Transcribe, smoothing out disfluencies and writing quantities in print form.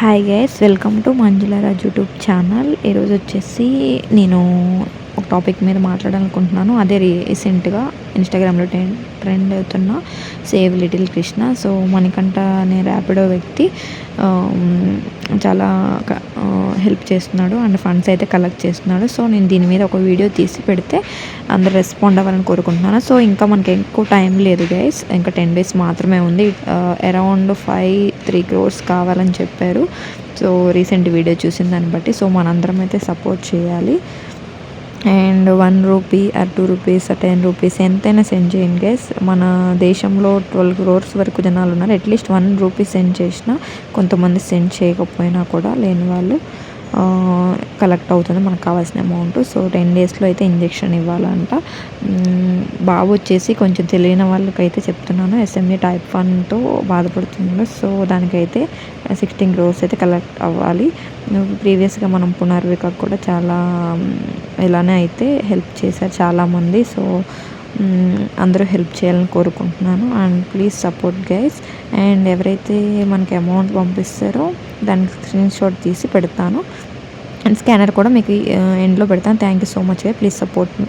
Hi guys, welcome to Manjula Raj YouTube channel. ఈరోజు వచ్చేసి నేను ఒక టాపిక్ మీద మాట్లాడాలనుకుంటున్నాను. అదే రీసెంట్గా ఇన్స్టాగ్రామ్లో ట్రెండ్ అవుతున్న save little Krishna. So Manikanta అనే ర్యాపిడో వ్యక్తి చాలా హెల్ప్ చేస్తున్నాడు అండ్ ఫండ్స్ అయితే కలెక్ట్ చేస్తున్నాడు. సో నేను దీని మీద ఒక వీడియో తీసి పెడితే అందరు రెస్పాండ్ అవ్వాలని కోరుకుంటున్నాను. సో ఇంకా మనకి ఎక్కువ టైం లేదు గైస్, ఇంకా 10 days మాత్రమే ఉంది. అరౌండ్ 3 crores కావాలని చెప్పారు. సో రీసెంట్ వీడియో చూసిన దాన్ని బట్టి సో మనందరం అయితే సపోర్ట్ చేయాలి. And 1 rupee or 2 rupees or 10 rupees ఎంతైనా సెండ్ చేయండి గైస్. మన దేశంలో 12 crores వరకు జనాలు ఉన్నారు. అట్లీస్ట్ 1 rupee సెండ్ చేసినా, కొంతమంది సెండ్ చేయకపోయినా కూడా లేని వాళ్ళు కలెక్ట్ అవుతుంది మనకు కావాల్సిన అమౌంట్. సో 10 daysలో అయితే ఇంజెక్షన్ ఇవ్వాలంట. బాబు వచ్చేసి కొంచెం తెలియని వాళ్ళకైతే చెప్తున్నాను, ఎస్ఎంఈ టైప్ 1తో బాధపడుతున్నాడు. సో దానికైతే 16 crores అయితే కలెక్ట్ అవ్వాలి. ప్రీవియస్గా మనం పునర్వికకు కూడా చాలా ఇలానే అయితే హెల్ప్ చేశారు చాలామంది. సో అందరూ హెల్ప్ చేయాలని కోరుకుంటున్నాను. And please support guys. And ఎవరైతే మనకి అమౌంట్ పంపిస్తారో దానికి స్క్రీన్షాట్ తీసి పెడతాను అండ్ స్కానర్ కూడా మీకు ఎండ్లో పెడతాను. Thank you so much. Please support me.